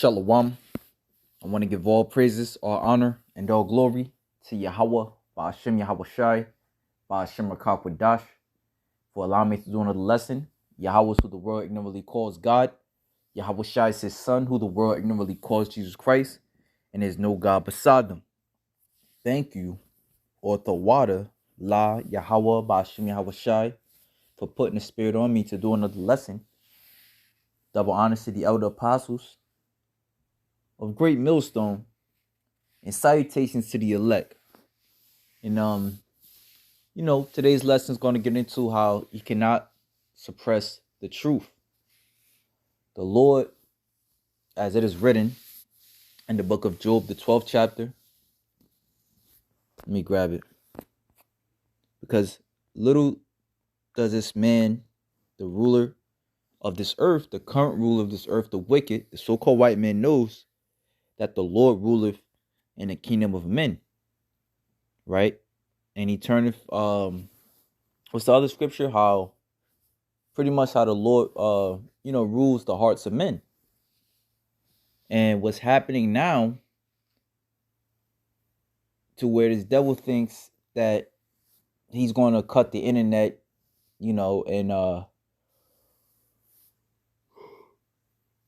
Shalom. I want to give all praises, all honor, and all glory to Yahweh, Ba'ashem Yahweh Shai, Ba'ashem Rakakwadash, for allowing me to do another lesson. Yahweh is who the world ignorantly calls God. Yahweh Shai is his son, who the world ignorantly calls Jesus Christ, and there's no God beside them. Thank you, Author Water, La Yahweh, Ba'ashem Yahweh Shai, for putting the spirit on me to do another lesson. Double honors to the elder apostles of Great Millstone, and salutations to the elect. And today's lesson is going to get into how you cannot suppress the truth. The Lord, as it is written in the book of Job, the 12th chapter. Let me grab it. Because little does this man, the ruler of this earth, the current ruler of this earth, the wicked, the so-called white man, knows that the Lord ruleth in the kingdom of men. Right? And he turneth, what's the other scripture? How pretty much how the Lord, rules the hearts of men. And what's happening now, to where this devil thinks that he's going to cut the internet, and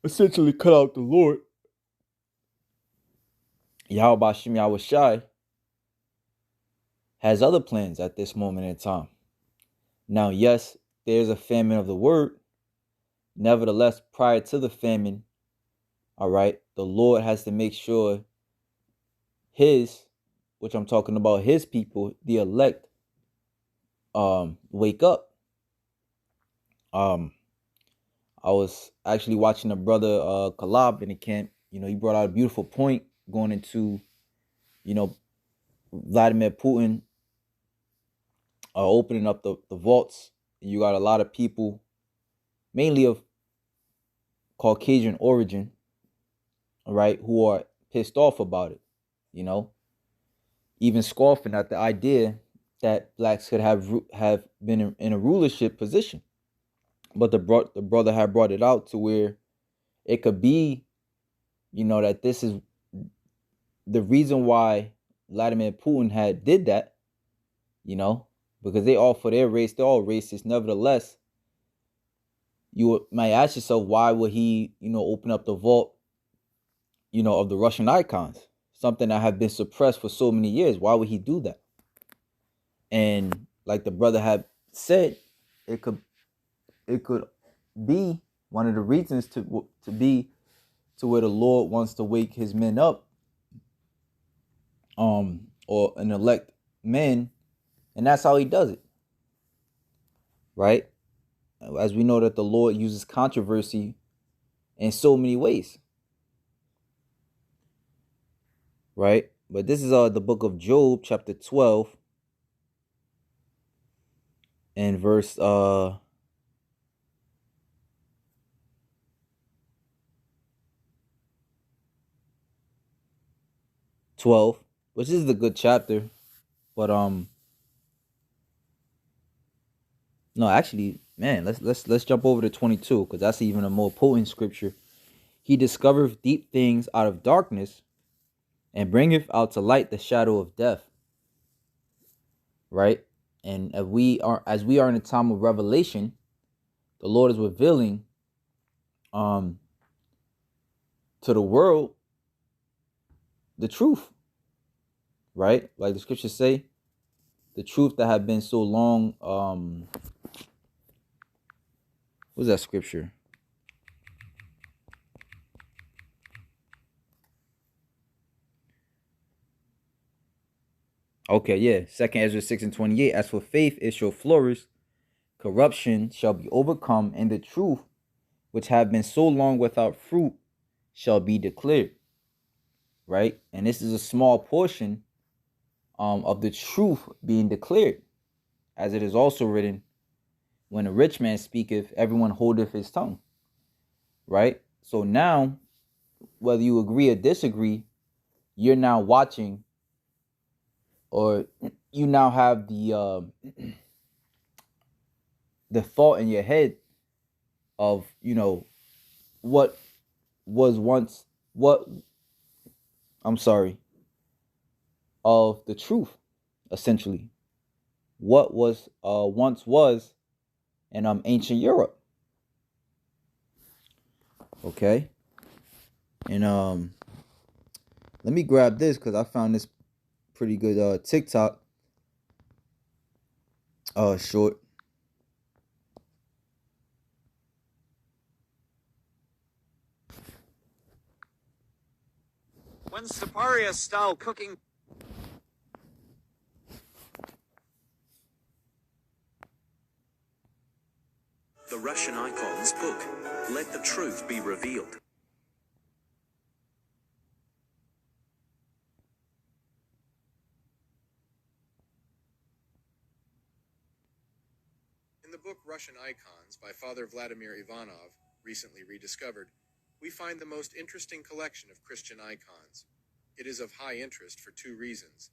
essentially cut out the Lord. Yahweh Ba'ashem Yahweh Shai has other plans at this moment in time. Now, yes, there's a famine of the word. Nevertheless, prior to the famine, all right, the Lord has to make sure which I'm talking about, his people, the elect, wake up. I was actually watching a brother, Kalab in the camp. He brought out a beautiful point going into, Vladimir Putin opening up the vaults. You got a lot of people, mainly of Caucasian origin, all right, who are pissed off about it, even scoffing at the idea that blacks could have been in a rulership position. But the brother had brought it out to where it could be, that this is the reason why Vladimir Putin did that, because they all, for their race, they're all racist. Nevertheless, you might ask yourself, why would he, open up the vault, of the Russian icons? Something that have been suppressed for so many years. Why would he do that? And like the brother had said, it could be one of the reasons to be to where the Lord wants to wake his men up, or an elect men, and that's how he does it. Right? As we know that the Lord uses controversy in so many ways. Right? But this is the book of Job, chapter 12, and verse 12, which is the good chapter. But no, actually, man, let's jump over to 22, because that's even a more potent scripture. He discovereth deep things out of darkness, and bringeth out to light the shadow of death. Right? And as we are in a time of revelation, the Lord is revealing to the world the truth. Right? Like the scriptures say, the truth that have been so long, what's that scripture? Okay, yeah. 2 Ezra 6:28. As for faith, it shall flourish. Corruption shall be overcome, and the truth, which have been so long without fruit, shall be declared. Right? And this is a small portion of the truth being declared. As it is also written, when a rich man speaketh, everyone holdeth his tongue. Right? So now, whether you agree or disagree, you're now watching, or you now have the thought in your head of, what was once what I'm sorry, of the truth, essentially. What was once was in ancient Europe. Okay? And let me grab this because I found this pretty good TikTok short. When Siparia style cooking. The Russian Icons book. Let the truth be revealed. In the book Russian Icons by Father Vladimir Ivanov, recently rediscovered, we find the most interesting collection of Christian icons. It is of high interest for two reasons.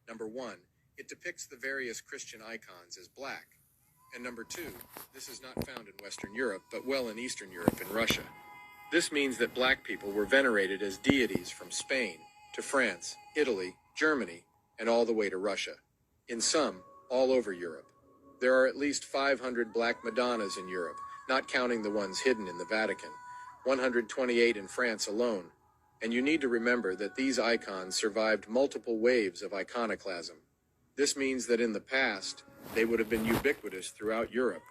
Number one, it depicts the various Christian icons as black. And number two, this is not found in Western Europe, but well in Eastern Europe and Russia. This means that black people were venerated as deities from Spain to France, Italy, Germany, and all the way to Russia. In some, all over Europe. There are at least 500 black Madonnas in Europe, not counting the ones hidden in the Vatican, 128 in France alone. And you need to remember that these icons survived multiple waves of iconoclasm. This means that in the past, they would have been ubiquitous throughout Europe.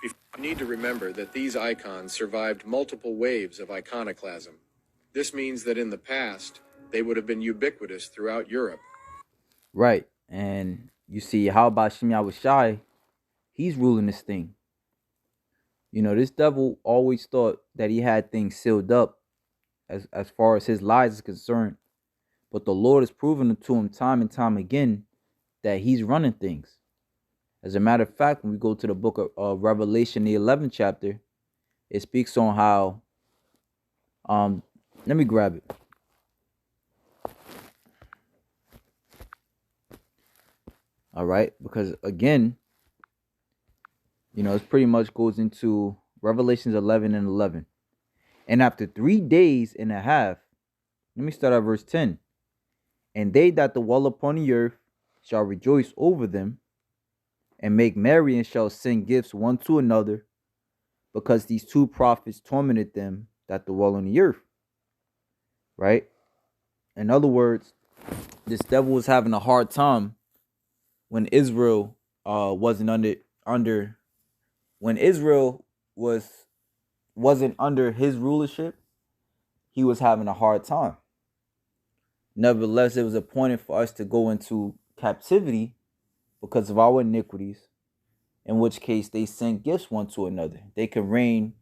You need to remember that these icons survived multiple waves of iconoclasm. This means that in the past, they would have been ubiquitous throughout Europe. Right. And you see how about Shimya was shy? He's ruling this thing. You know, this devil always thought that he had things sealed up as far as his lies is concerned. But the Lord has proven to him time and time again that he's running things. As a matter of fact, when we go to the book of Revelation, the 11th chapter, it speaks on how, let me grab it. All right, because again, you know, it pretty much goes into Revelations 11 and 11. And after 3 days and a half, let me start at verse 10. And they that dwell upon the earth shall rejoice over them, and make merry, and shall send gifts one to another, because these two prophets tormented them that dwell on the earth. Right? In other words, this devil was having a hard time when Israel wasn't under when Israel wasn't under his rulership. He was having a hard time. Nevertheless, it was appointed for us to go into captivity because of our iniquities, in which case they sent gifts one to another. They could reign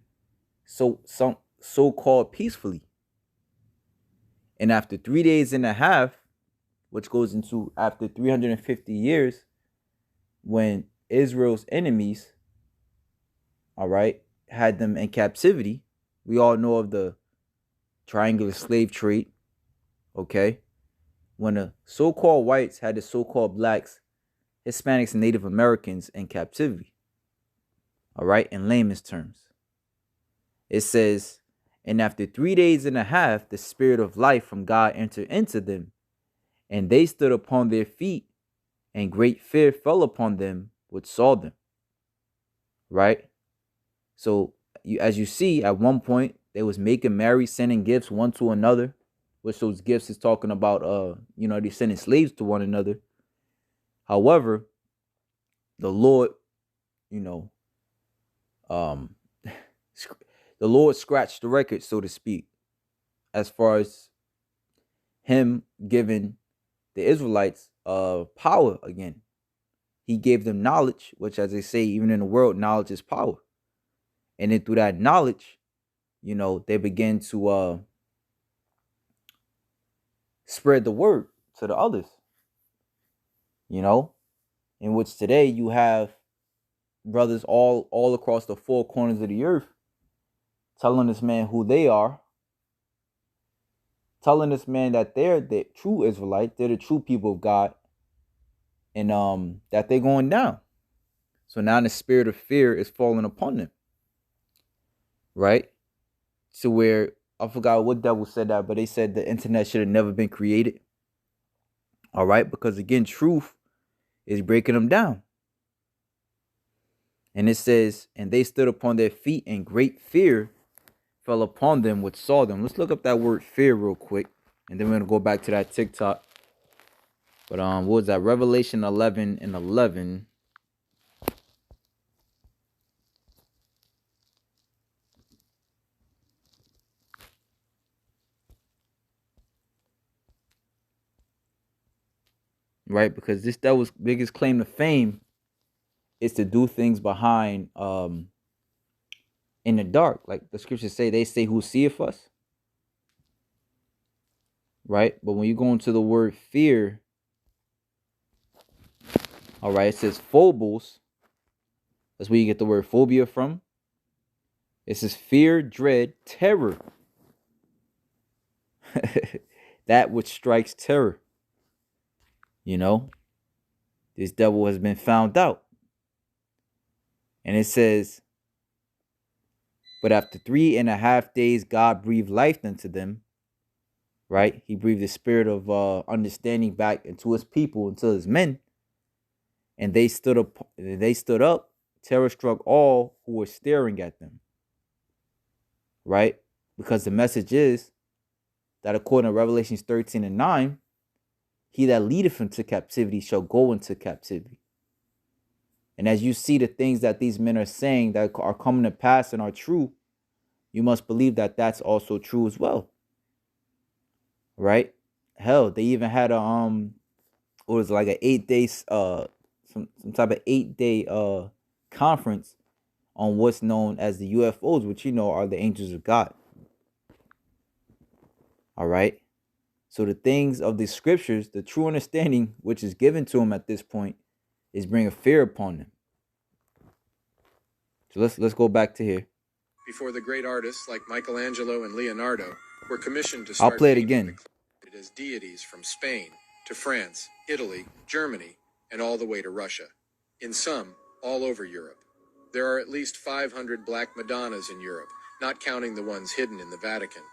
so-called peacefully. And after 3 days and a half, which goes into after 350 years, when Israel's enemies, all right, had them in captivity, we all know of the triangular slave trade, okay? When the so-called whites had the so-called blacks, Hispanics, and Native Americans in captivity, all right, in layman's terms. It says, and after 3 days and a half, the spirit of life from God entered into them, and they stood upon their feet, and great fear fell upon them which saw them. Right? So, as you see, at one point, they was making merry, sending gifts one to another, which those gifts is talking about, they're sending slaves to one another. However, the Lord, the Lord scratched the record, so to speak, as far as him giving the Israelites power again. He gave them knowledge, which, as they say, even in the world, knowledge is power. And then through that knowledge, they begin to spread the word to the others. In which today you have brothers all across the four corners of the earth telling this man who they are, telling this man that they're the true Israelites, they're the true people of God, and that they're going down. So now the spirit of fear is falling upon them, right? To where I forgot what devil said that, but they said the internet should have never been created. All right, because again, truth is breaking them down. And it says, and they stood upon their feet, and great fear fell upon them which saw them. Let's look up that word fear real quick, and then we're gonna go back to that TikTok. But what was that? Revelation 11:11. Right, because this devil's biggest claim to fame is to do things behind in the dark. Like the scriptures say, they say who seeth us. Right? But when you go into the word fear, all right, it says phobos. That's where you get the word phobia from. It says fear, dread, terror. That which strikes terror. You know, this devil has been found out. And it says, but after 3.5 days, God breathed life into them. Right? He breathed the spirit of understanding back into his people, into his men. And they stood up, terror struck all who were staring at them. Right? Because the message is that according to Revelations 13:9, he that leadeth into captivity shall go into captivity. And as you see the things that these men are saying that are coming to pass and are true, you must believe that that's also true as well. Right? Hell, they even had a it was like an 8-day some type of 8-day conference on what's known as the UFOs, which you know are the angels of God. All right. So the things of the scriptures, the true understanding which is given to them at this point, is bringing fear upon them. So let's go back to here. Before the great artists like Michelangelo and Leonardo were commissioned to I'll start play it painting again. the as deities from Spain to France, Italy, Germany, and all the way to Russia. In some, all over Europe. There are at least 500 Black Madonnas in Europe, not counting the ones hidden in the Vatican,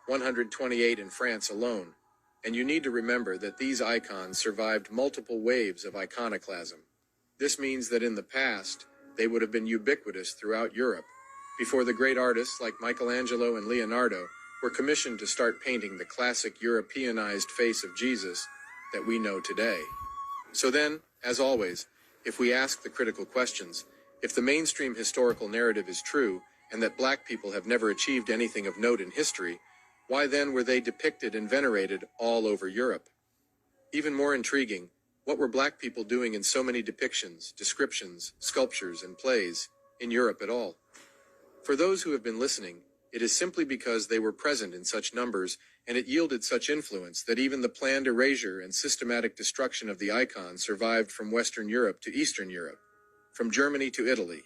128 in France alone. And you need to remember that these icons survived multiple waves of iconoclasm. This means that in the past, they would have been ubiquitous throughout Europe, before the great artists like Michelangelo and Leonardo were commissioned to start painting the classic Europeanized face of Jesus that we know today. So then, as always, if we ask the critical questions, if the mainstream historical narrative is true, and that black people have never achieved anything of note in history, why then were they depicted and venerated all over Europe? Even more intriguing, what were black people doing in so many depictions, descriptions, sculptures, and plays in Europe at all? For those who have been listening, it is simply because they were present in such numbers, and it yielded such influence that even the planned erasure and systematic destruction of the icon survived from Western Europe to Eastern Europe, from Germany to Italy.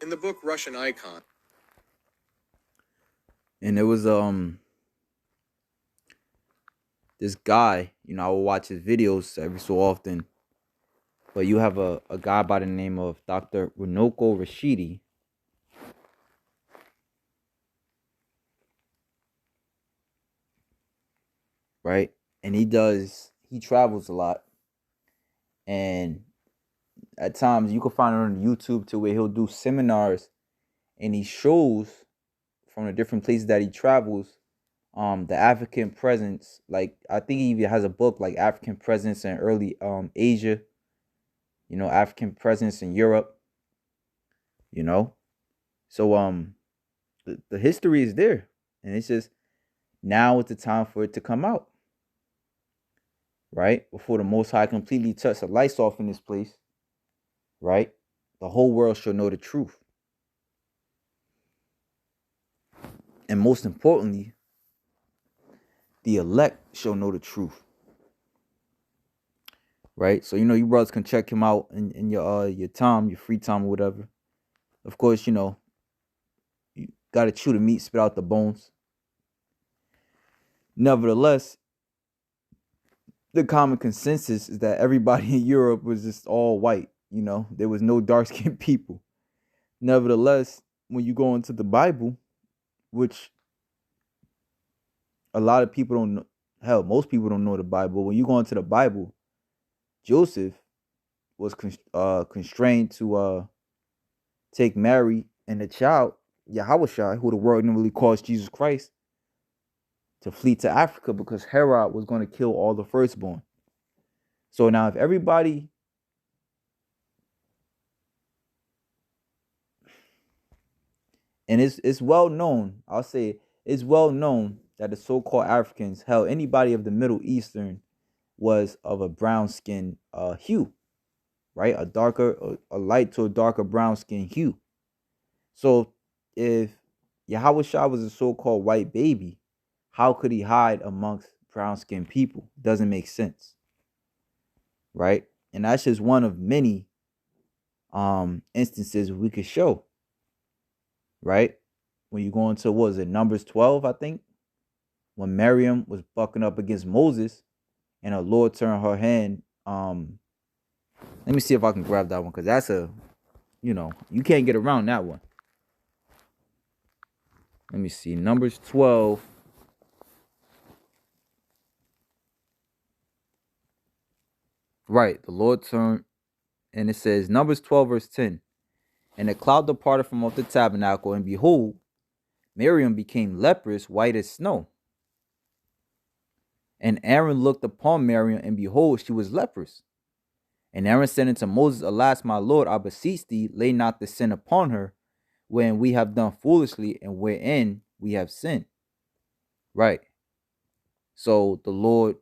In the book Russian Icon, And there was this guy, you know, I will watch his videos every so often. But you have a guy by the name of Dr. Runoko Rashidi. Right? And he travels a lot. And at times you can find it on YouTube to where he'll do seminars and he shows from the different places that he travels the African presence. Like I think he even has a book like African presence in early Asia. African presence in Europe. You know, so the history is there, and it's just now is the time for it to come out, right? Before the Most High completely shuts the lights off in this place, right? The whole world shall know the truth, and most importantly, the elect shall know the truth, right? So you brothers can check him out in your time, your free time or whatever. Of course, you gotta chew the meat, spit out the bones. Nevertheless, the common consensus is that everybody in Europe was just all white. There was no dark skinned people. Nevertheless, when you go into the Bible, which a lot of people don't know, hell, most people don't know the Bible. When you go into the Bible, Joseph was constrained to take Mary and the child, Yahushua, who the world normally calls Jesus Christ, to flee to Africa because Herod was going to kill all the firstborn. So now if everybody and it's well known, I'll say it's well known that the so-called Africans, hell, anybody of the Middle Eastern was of a brown skin hue, right? A light to a darker brown skin hue. So if Yahushua was a so-called white baby, how could he hide amongst brown skinned people? Doesn't make sense, right? And that's just one of many instances we could show, right? When you go into, what was it, Numbers 12, I think, when Miriam was bucking up against Moses and the Lord turned her hand. Let me see if I can grab that one, because that's you can't get around that one. Let me see, Numbers 12. Right, the Lord turned, and it says, Numbers 12, verse 10. And the cloud departed from off the tabernacle, and behold, Miriam became leprous, white as snow. And Aaron looked upon Miriam, and behold, she was leprous. And Aaron said unto Moses, Alas, my Lord, I beseech thee, lay not the sin upon her, when we have done foolishly, and wherein we have sinned. Right. So the Lord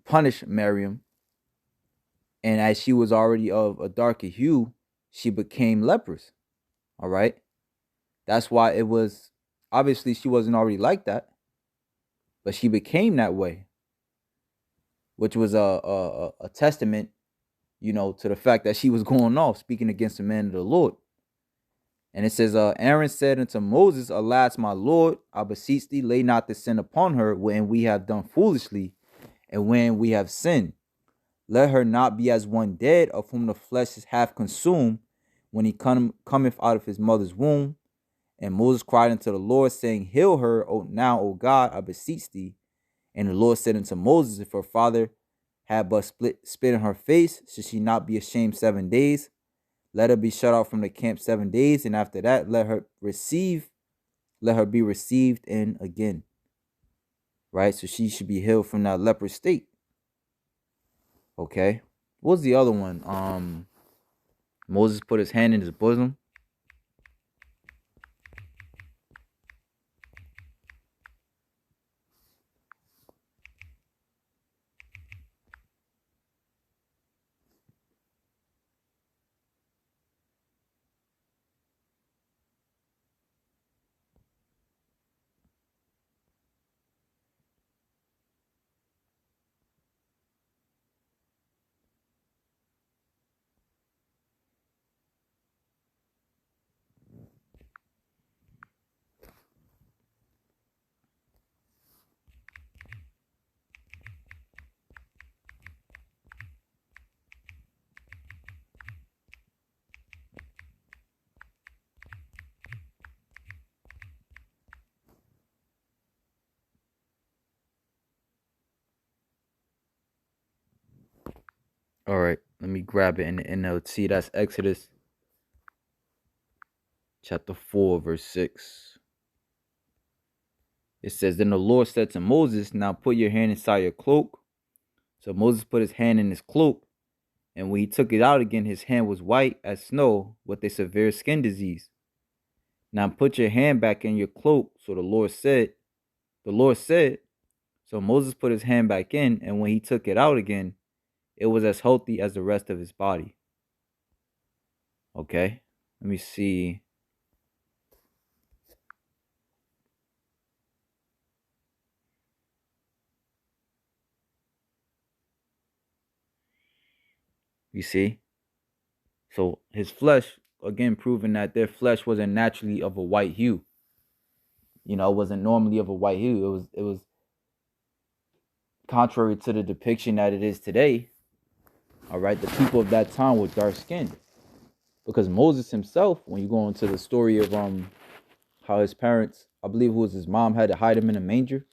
punished Miriam, and as she was already of a darker hue, she became leprous. All right. That's why it was, obviously she wasn't already like that, but she became that way, which was a testament, to the fact that she was going off speaking against the man of the Lord. And it says, Aaron said unto Moses, Alas, my Lord, I beseech thee, lay not the sin upon her, when we have done foolishly, and when we have sinned. Let her not be as one dead, of whom the flesh is half consumed, when he cometh out of his mother's womb. And Moses cried unto the Lord, saying, Heal her, now, O God, I beseech thee. And the Lord said unto Moses, If her father had but spit in her face, should she not be ashamed 7 days? Let her be shut out from the camp 7 days, and after that let her be received in again. Right? So she should be healed from that leprous state. Okay. What was the other one? Moses put his hand in his bosom. All right, let me grab it in the NLT. That's Exodus chapter 4, verse 6. It says, then the Lord said to Moses, now put your hand inside your cloak. So Moses put his hand in his cloak, and when he took it out again, his hand was white as snow with a severe skin disease. Now put your hand back in your cloak. So the Lord said, so Moses put his hand back in, and when he took it out again, it was as healthy as the rest of his body. Okay, let me see. You see? So his flesh, again, proving that their flesh wasn't naturally of a white hue. You know, it wasn't normally of a white hue. It was contrary to the depiction that it is today. All right, the people of that time were dark skinned. Because Moses himself, when you go into the story of how his parents, I believe it was his mom, had to hide him in a manger.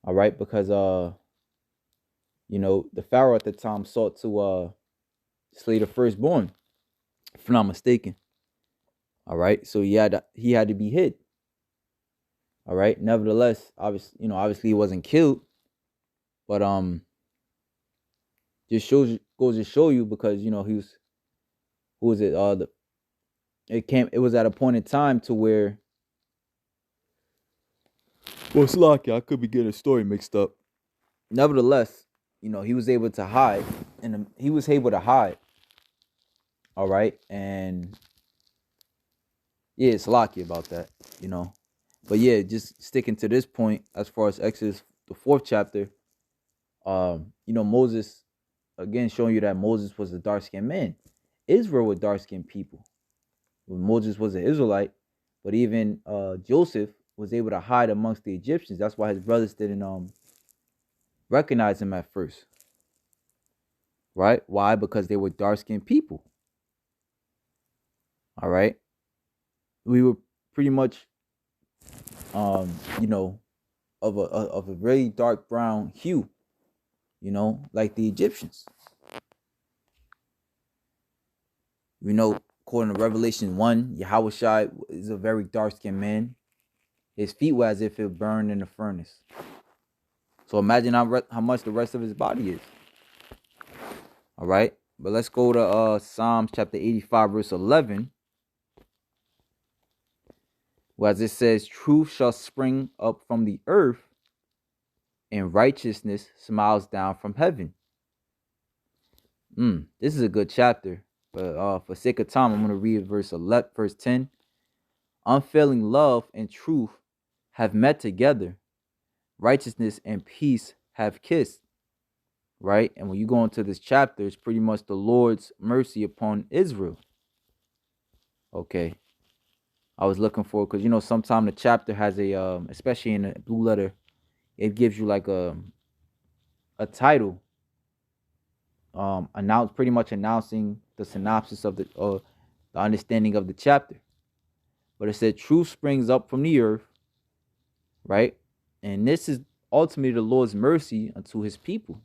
All right, because you know, the Pharaoh at the time sought to slay the firstborn, if I'm not mistaken. All right, so he had to be hid. All right, nevertheless, obviously he wasn't killed, but just goes to show you, because you know he was, who was it? It was at a point in time to where, well, it's lucky I could be getting a story mixed up. Nevertheless, you know, he was able to hide, and he was able to hide. All right, and yeah, it's lucky about that, you know. But yeah, just sticking to this point as far as Exodus, the 4th chapter, you know, Moses, again, showing you that Moses was a dark-skinned man. Israel were dark-skinned people. Well, Moses was an Israelite, but even Joseph was able to hide amongst the Egyptians. That's why his brothers didn't recognize him at first. Right? Why? Because they were dark-skinned people. All right? We were pretty much, you know, of a very dark brown hue, you know, like the Egyptians. We know, according to Revelation 1, Yahushua is a very dark-skinned man. His feet were as if it burned in a furnace. So imagine how much the rest of his body is. All right. But let's go to Psalms chapter 85, verse 11. Where as it says, truth shall spring up from the earth, and righteousness smiles down from heaven. This is a good chapter. But for sake of time, I'm going to read verse 10. Unfailing love and truth have met together. Righteousness and peace have kissed. Right? And when you go into this chapter, it's pretty much the Lord's mercy upon Israel. Okay. I was looking for, because, you know, sometimes the chapter has a, especially in the blue letter, it gives you like a title, pretty much announcing the synopsis of the understanding of the chapter. But it said, truth springs up from the earth, right? And this is ultimately the Lord's mercy unto his people,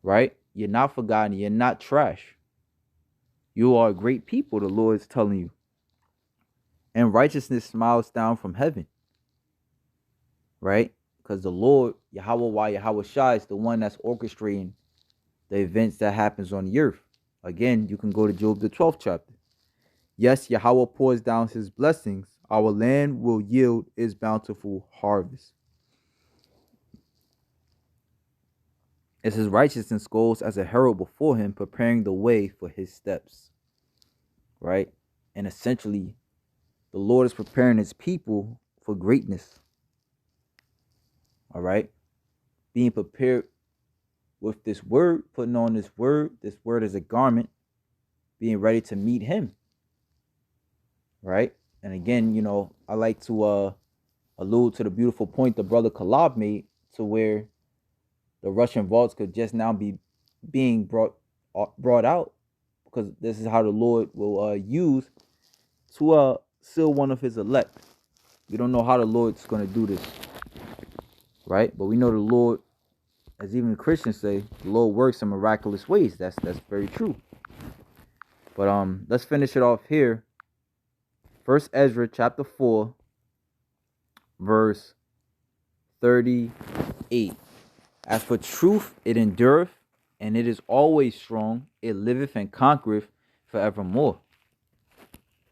right? You're not forgotten. You're not trash. You are a great people, the Lord is telling you. And righteousness smiles down from heaven, right? Because the Lord, Yahweh Shai, is the one that's orchestrating the events that happens on the earth. Again, you can go to Job, the 12th chapter. Yes, Yahweh pours down his blessings. Our land will yield its bountiful harvest. As his righteousness goes as a herald before him, preparing the way for his steps. Right? And essentially, the Lord is preparing his people for greatness. All right? Being prepared with this word, putting on this word as a garment, being ready to meet him. Right? And again, you know, I like to allude to the beautiful point the brother Kalab made, to where the Russian vaults could just now be being brought out, because this is how the Lord will use to seal one of his elect. We don't know how the Lord's going to do this, right? But we know the Lord, as even the Christians say, the Lord works in miraculous ways. That's very true. But let's finish it off here. First Ezra chapter 4, verse 38. As for truth, it endureth, and it is always strong. It liveth and conquereth forevermore.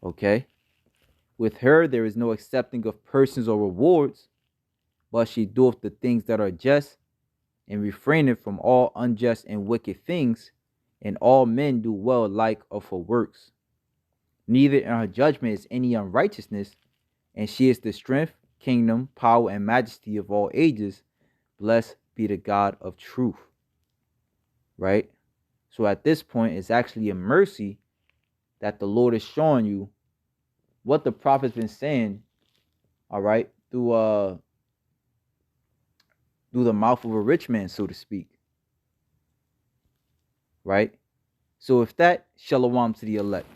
Okay? With her there is no accepting of persons or rewards, but she doeth the things that are just, and refraineth from all unjust and wicked things, and all men do well alike of her works. Neither in her judgment is any unrighteousness, and she is the strength, kingdom, power, and majesty of all ages. Blessed be the God of truth. Right? So at this point, it's actually a mercy that the Lord is showing you what the prophet's been saying, all right, through the mouth of a rich man, so to speak. Right? So if that, shalom to the elect.